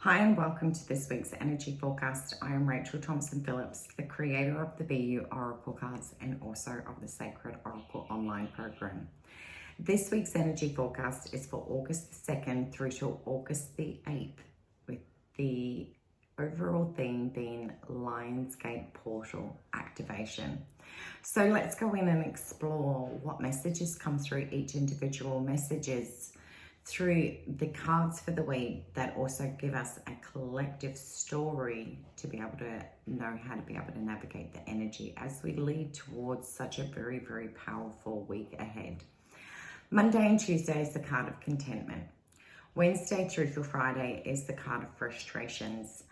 Hi and welcome to this week's energy forecast. I am Rachel Thompson Phillips, the creator of the BEYOU Oracle Cards and also of the Sacred Oracle online program. This week's energy forecast is for August the 2nd through to August the 8th, with the overall theme being Lionsgate portal activation. So let's go in and explore what messages come through each individual messages through the cards for the week that also give us a collective story to be able to know how to be able to navigate the energy as we lead towards such a very, very powerful week ahead. Monday and Tuesday is the card of contentment. Wednesday through to Friday is the card of frustrations,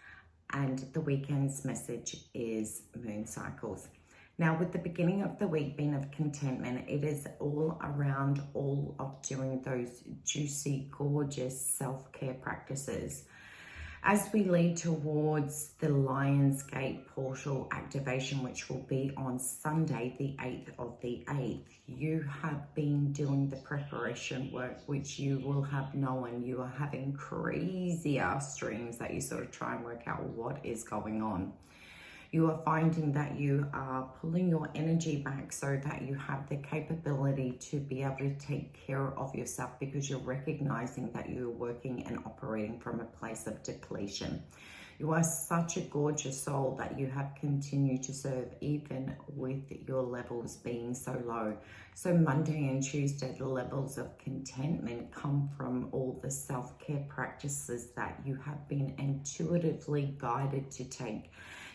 and the weekend's message is moon cycles. Now, with the beginning of the week being of contentment, it is all around all of doing those juicy, gorgeous self-care practices. As we lead towards the Lionsgate portal activation, which will be on Sunday, the 8th of the 8th, you have been doing the preparation work, which you will have known. You are having crazier streams that you sort of try and work out what is going on. You are finding that you are pulling your energy back so that you have the capability to be able to take care of yourself, because you're recognizing that you're working and operating from a place of depletion. You are such a gorgeous soul that you have continued to serve even with your levels being so low. So Monday and Tuesday, the levels of contentment come from all the self-care practices that you have been intuitively guided to take.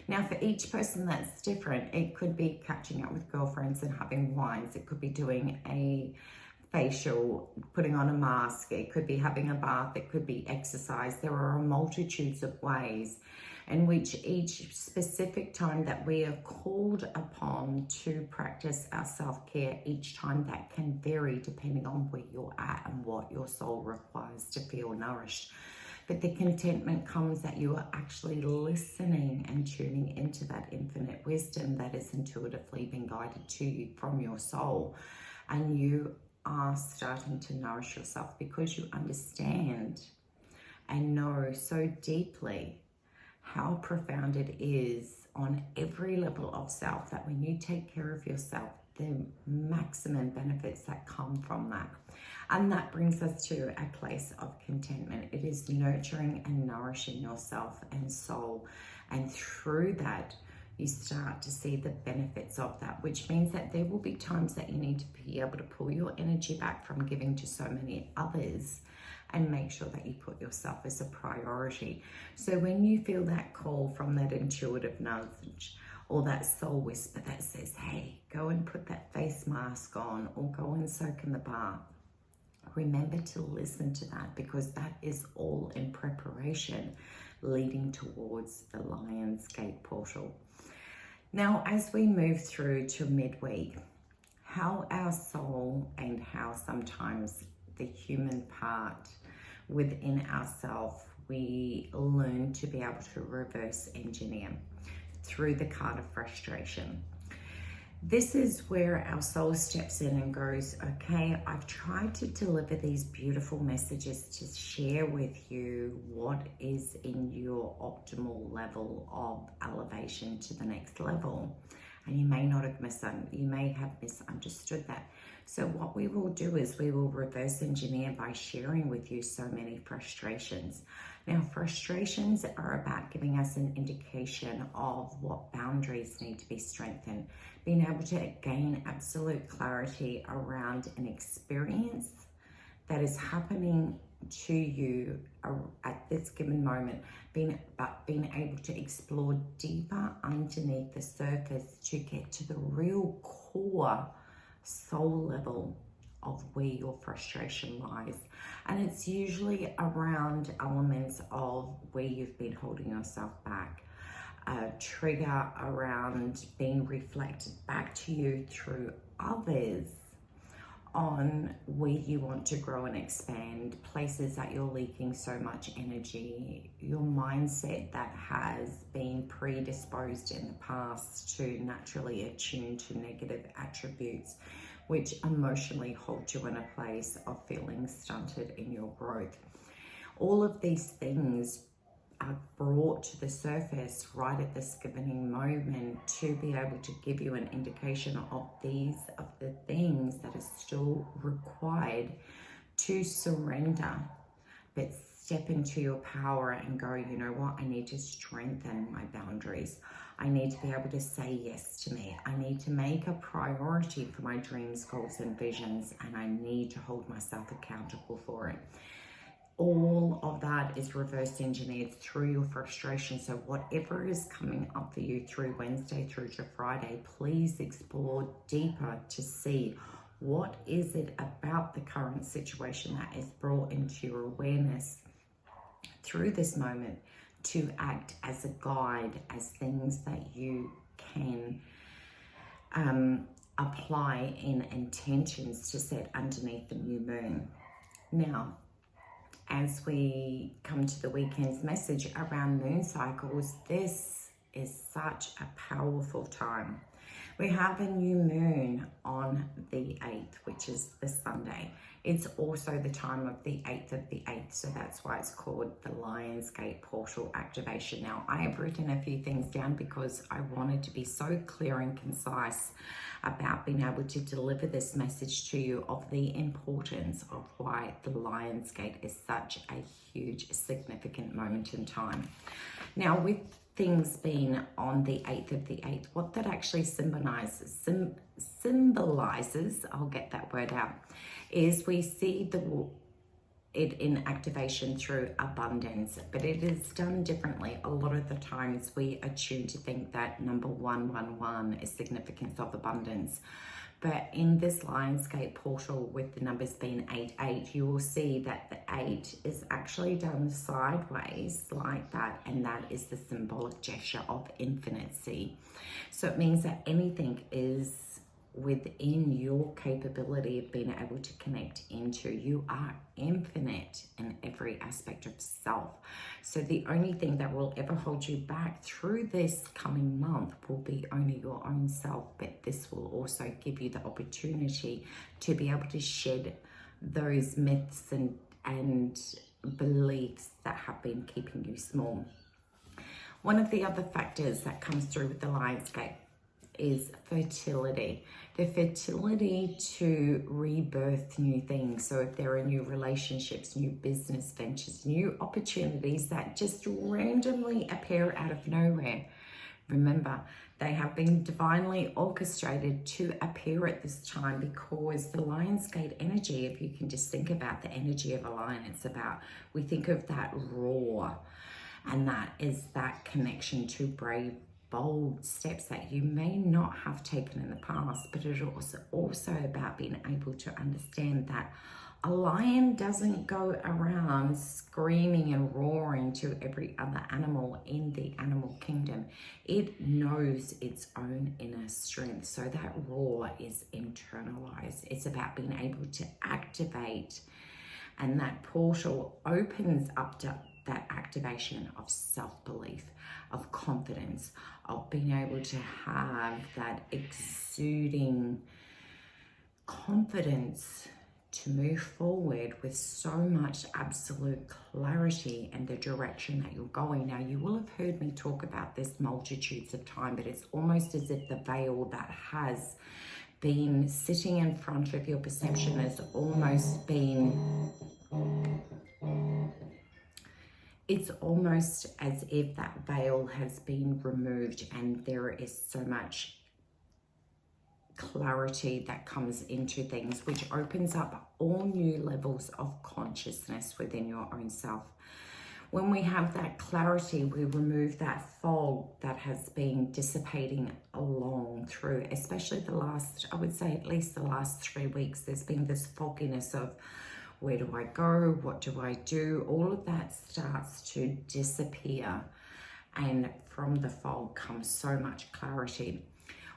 Now, for each person that's different. It could be catching up with girlfriends and having wines. It could be doing a facial, putting on a mask. It could be having a bath. It could be exercise. There are multitudes of ways in which each specific time that we are called upon to practice our self-care, each time that can vary depending on where you're at and what your soul requires to feel nourished. But the contentment comes that you are actually listening and tuning into that infinite wisdom that is intuitively being guided to you from your soul. And you are starting to nourish yourself because you understand and know so deeply how profound it is on every level of self that when you take care of yourself, the maximum benefits that come from that. And that brings us to a place of contentment. It is nurturing and nourishing yourself and soul. And through that, you start to see the benefits of that, which means that there will be times that you need to be able to pull your energy back from giving to so many others and make sure that you put yourself as a priority. So when you feel that call from that intuitive nudge, or that soul whisper that says, hey, go and put that face mask on, or go and soak in the bath, remember to listen to that, because that is all in preparation leading towards the Lionsgate portal. Now, as we move through to midweek, how our soul and how sometimes the human part within ourselves, we learn to be able to reverse engineer through the card of frustration. This is where our soul steps in and goes, okay, I've tried to deliver these beautiful messages to share with you what is in your optimal level of elevation to the next level. And you may not have misunderstood that. So what we will do is we will reverse engineer by sharing with you so many frustrations. Now, frustrations are about giving us an indication of what boundaries need to be strengthened, being able to gain absolute clarity around an experience that is happening to you at this given moment, being able to explore deeper underneath the surface to get to the real core soul level of where your frustration lies. And it's usually around elements of where you've been holding yourself back, a trigger around being reflected back to you through others on where you want to grow and expand, places that you're leaking so much energy, your mindset that has been predisposed in the past to naturally attune to negative attributes, which emotionally hold you in a place of feeling stunted in your growth. All of these things are brought to the surface right at this given moment to be able to give you an indication of the things that are still required to surrender, but step into your power and go, you know what, I need to strengthen my boundaries. I need to be able to say yes to me. I need to make a priority for my dreams, goals, and visions, and I need to hold myself accountable for it. All of that is reverse engineered through your frustration. So whatever is coming up for you through Wednesday through to Friday, please explore deeper to see what is it about the current situation that is brought into your awareness through this moment to act as a guide, as things that you can apply in intentions to set underneath the new moon. Now, as we come to the weekend's message around moon cycles, this is such a powerful time. We have a new moon on the 8th, which is the Sunday. It's also the time of the 8th of the 8th, so that's why it's called the Lionsgate portal activation. Now, I have written a few things down because I wanted to be so clear and concise about being able to deliver this message to you of the importance of why the Lionsgate is such a huge, significant moment in time. Now, with things being on the 8th of the 8th, what that actually symbolizes, I'll get that word out, is we see it in activation through abundance, but it is done differently. A lot of the times we are tuned to think that number 111 is significance of abundance. But in this Lionsgate portal with the numbers being 88, you will see that the 8 is actually done sideways like that, and that is the symbolic gesture of infinity. So it means that anything is within your capability of being able to connect into. You are infinite in every aspect of self. So the only thing that will ever hold you back through this coming month will be only your own self, but this will also give you the opportunity to be able to shed those myths and beliefs that have been keeping you small. One of the other factors that comes through with the Lionsgate is fertility. The fertility to rebirth new things. So if there are new relationships, new business ventures, new opportunities that just randomly appear out of nowhere, remember, they have been divinely orchestrated to appear at this time, because the Lionsgate energy, if you can just think about the energy of a lion, it's about, we think of that roar, and that is that connection to brave, bold steps that you may not have taken in the past. But it is also about being able to understand that a lion doesn't go around screaming and roaring to every other animal in the animal kingdom. It knows its own inner strength. So that roar is internalized. It's about being able to activate, and that portal opens up to that activation of self-belief, of confidence, of being able to have that exuding confidence to move forward with so much absolute clarity and the direction that you're going. Now, you will have heard me talk about this multitudes of time, but it's almost as if the veil that has been sitting in front of your perception has almost been, it's almost as if that veil has been removed, and there is so much clarity that comes into things, which opens up all new levels of consciousness within your own self. When we have that clarity, we remove that fog that has been dissipating along through, especially the last, I would say at least the last 3 weeks, there's been this fogginess of, where do I go? What do I do? All of that starts to disappear, and from the fog comes so much clarity.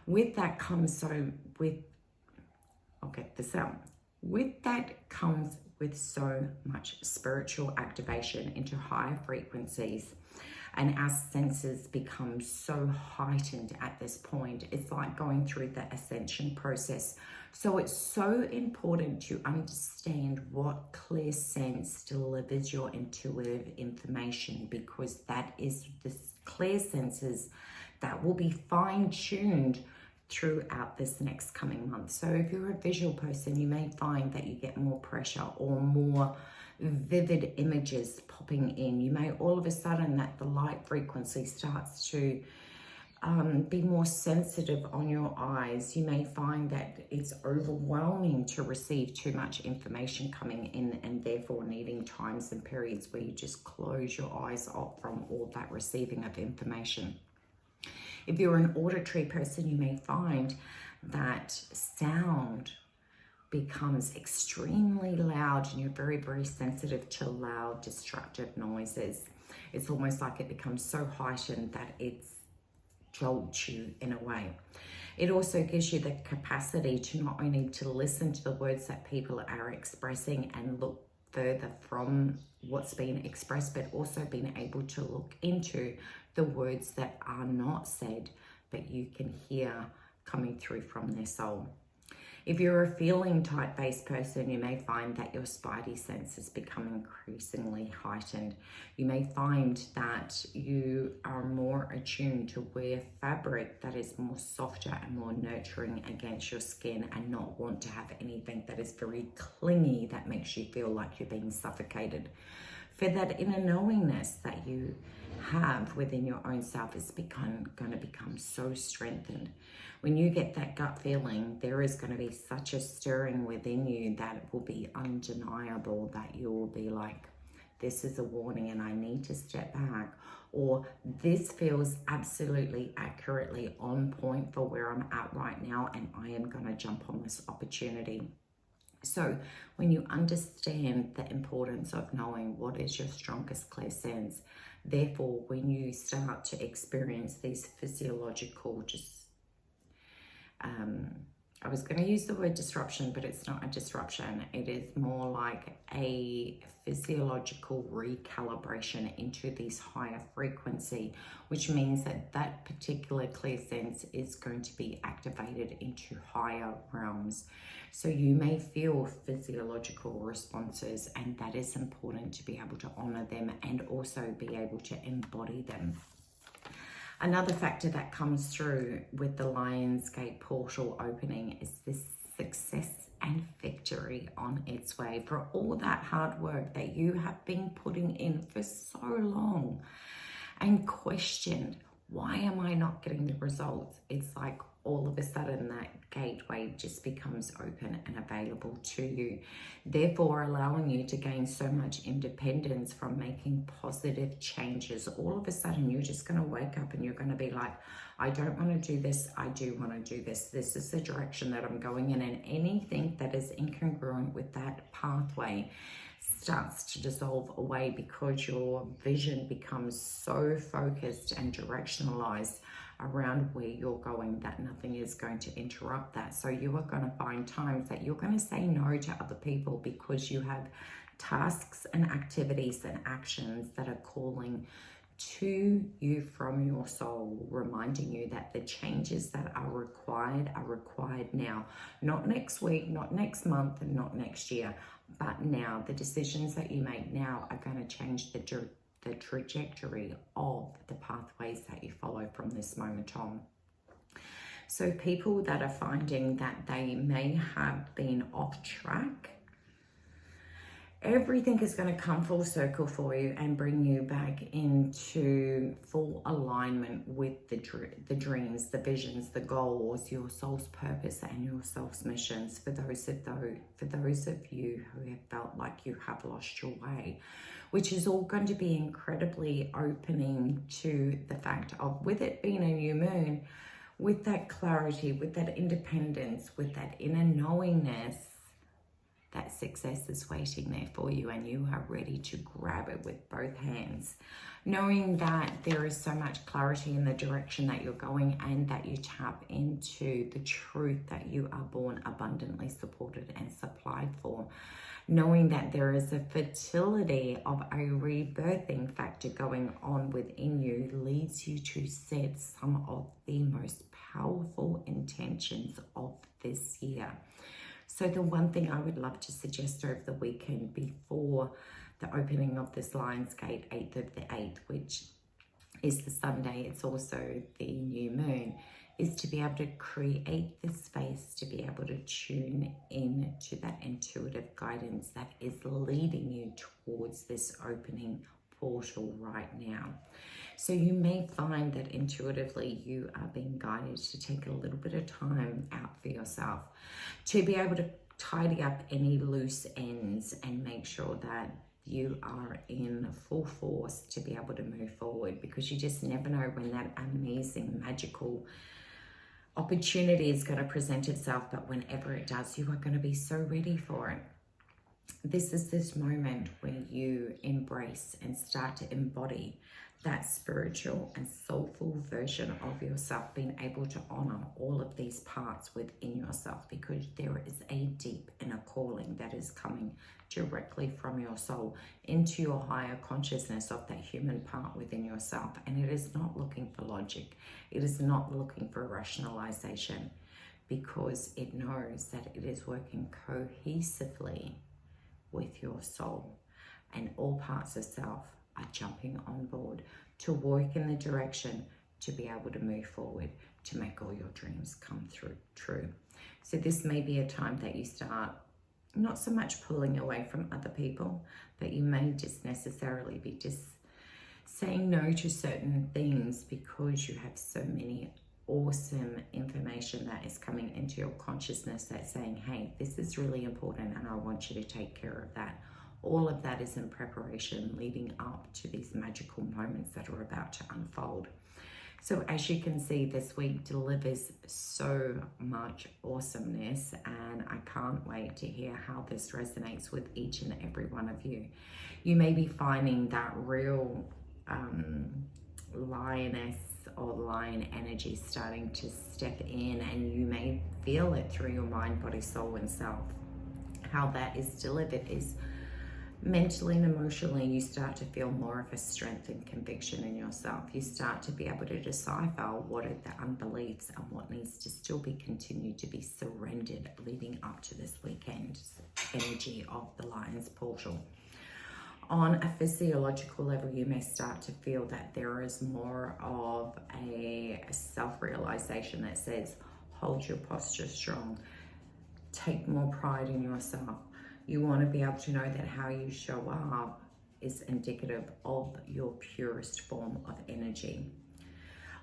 With that comes I'll get this out. With that comes with so much spiritual activation into higher frequencies, and our senses become so heightened at this point. It's like going through the ascension process. So it's so important to understand what clear sense delivers your intuitive information, because that is the clear senses that will be fine-tuned throughout this next coming month. So if you're a visual person, you may find that you get more pressure or more vivid images popping in. You may all of a sudden that the light frequency starts to be more sensitive on your eyes. You may find that it's overwhelming to receive too much information coming in, and therefore needing times and periods where you just close your eyes off from all that receiving of information. If you're an auditory person, you may find that sound becomes extremely loud and you're very, very sensitive to loud, destructive noises. It's almost like it becomes so heightened that it jolts you in a way. It also gives you the capacity to not only to listen to the words that people are expressing and look further from what's being expressed, but also being able to look into the words that are not said, but you can hear coming through from their soul. If you're a feeling type-based person, you may find that your spidey senses become increasingly heightened. You may find that you are more attuned to wear fabric that is more softer and more nurturing against your skin, and not want to have anything that is very clingy that makes you feel like you're being suffocated. For that inner knowingness that you have within your own self is going to become so strengthened. When you get that gut feeling, there is going to be such a stirring within you that it will be undeniable, that you will be like, this is a warning and I need to step back, or this feels absolutely accurately on point for where I'm at right now and I am going to jump on this opportunity. So when you understand the importance of knowing what is your strongest clear sense, therefore when you start to experience these physiological I was going to use the word disruption, but it's not a disruption. It is more like a physiological recalibration into this higher frequency, which means that that particular clear sense is going to be activated into higher realms. So you may feel physiological responses, and that is important to be able to honor them and also be able to embody them. Another factor that comes through with the Lionsgate portal opening is this success and victory on its way for all that hard work that you have been putting in for so long and questioned, why am I not getting the results? It's like all of a sudden that gateway just becomes open and available to you, therefore allowing you to gain so much independence from making positive changes. All of a sudden you're just going to wake up and you're going to be like, I don't want to do this, I do want to do this. This is the direction that I'm going in, and anything that is incongruent with that pathway starts to dissolve away, because your vision becomes so focused and directionalized around where you're going that nothing is going to interrupt that. So you are going to find times that you're going to say no to other people because you have tasks and activities and actions that are calling to you from your soul, reminding you that the changes that are required now, not next week, not next month, and not next year, but now. The decisions that you make now are going to change the trajectory of the pathways that you follow from this moment on. So people that are finding that they may have been off track, everything is going to come full circle for you and bring you back into full alignment with the dreams, the visions, the goals, your soul's purpose and your soul's missions. For those of you who have felt like you have lost your way, which is all going to be incredibly opening to the fact of, with it being a new moon, with that clarity, with that independence, with that inner knowingness, that success is waiting there for you, and you are ready to grab it with both hands, knowing that there is so much clarity in the direction that you're going, and that you tap into the truth that you are born abundantly supported and supplied for. knowing that there is a fertility of a rebirthing factor going on within you leads you to set some of the most powerful intentions of this year. So the one thing I would love to suggest over the weekend before the opening of this Lionsgate 8th of the 8th, which is the Sunday, it's also the new moon, is to be able to create the space to be able to tune in to that intuitive guidance that is leading you towards this opening portal right now. So you may find that intuitively you are being guided to take a little bit of time out for yourself, to be able to tidy up any loose ends and make sure that you are in full force to be able to move forward, because you just never know when that amazing, magical opportunity is going to present itself. But whenever it does, you are going to be so ready for it. This is this moment where you embrace and start to embody that spiritual and soulful version of yourself, being able to honor all of these parts within yourself, because there is a deep inner calling that is coming directly from your soul into your higher consciousness of that human part within yourself. And it is not looking for logic. It is not looking for rationalization, because it knows that it is working cohesively with your soul, and all parts of self are jumping on board to work in the direction to be able to move forward, to make all your dreams come true. So this may be a time that you start not so much pulling away from other people, but you may just necessarily be just saying no to certain things because you have so many awesome information that is coming into your consciousness that's saying, hey, this is really important and I want you to take care of that. All of that is in preparation leading up to these magical moments that are about to unfold. So as you can see, this week delivers so much awesomeness, and I can't wait to hear how this resonates with each and every one of you. You may be finding that real lioness or lion energy starting to step in, and you may feel it through your mind, body, soul, and self. How that is delivered is mentally and emotionally, you start to feel more of a strength and conviction in yourself. You start to be able to decipher what are the unbeliefs and what needs to still be continued to be surrendered leading up to this weekend's energy of the Lion's portal. On a physiological level, you may start to feel that there is more of a self-realization that says, hold your posture strong, take more pride in yourself. You want to be able to know that how you show up is indicative of your purest form of energy.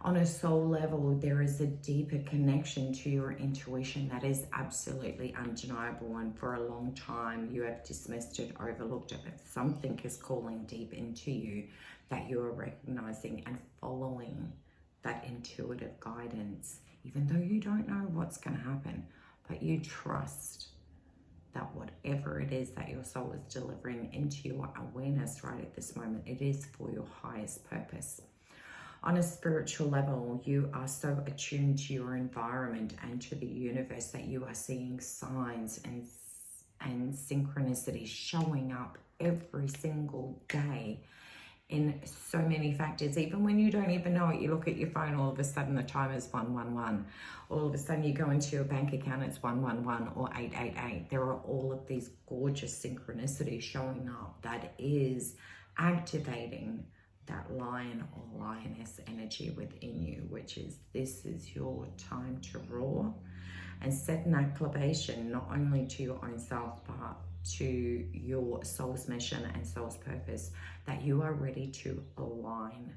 On a soul level, there is a deeper connection to your intuition that is absolutely undeniable, and for a long time you have dismissed it, overlooked it, but something is calling deep into you that you are recognizing and following that intuitive guidance, even though you don't know what's going to happen, but you trust that whatever it is that your soul is delivering into your awareness right at this moment, it is for your highest purpose. On a spiritual level, you are so attuned to your environment and to the universe that you are seeing signs and synchronicities showing up every single day in so many factors. Even when you don't even know it, you look at your phone, all of a sudden the time is 111. All of a sudden you go into your bank account, it's 111 or 888. There are all of these gorgeous synchronicities showing up that is activating that lion or lioness energy within you, which is, this is your time to roar and set an acclamation not only to your own self, but to your soul's mission and soul's purpose, that you are ready to align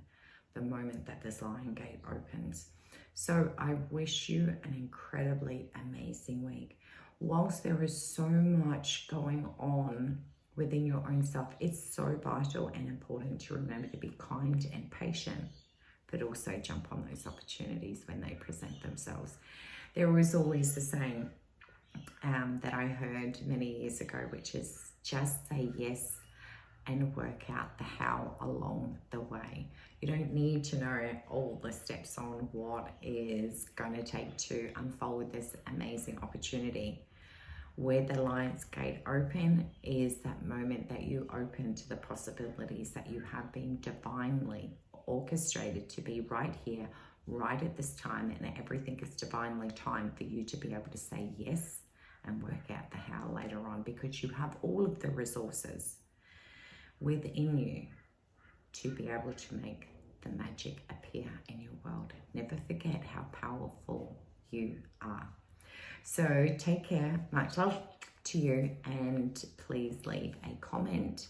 the moment that this Lionsgate opens. So I wish you an incredibly amazing week. Whilst there is so much going on within your own self, it's so vital and important to remember to be kind and patient, but also jump on those opportunities when they present themselves. There was always the saying that I heard many years ago, which is just say yes and work out the how along the way. You don't need to know all the steps on what is going to take to unfold this amazing opportunity. Where the Lionsgate open is that moment that you open to the possibilities that you have been divinely orchestrated to be right here, right at this time, and everything is divinely timed for you to be able to say yes and work out the how later on, because you have all of the resources within you to be able to make the magic appear in your world. Never forget how powerful you are. So take care, much love to you, and please leave a comment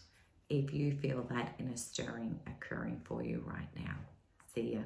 if you feel that inner stirring occurring for you right now. See ya.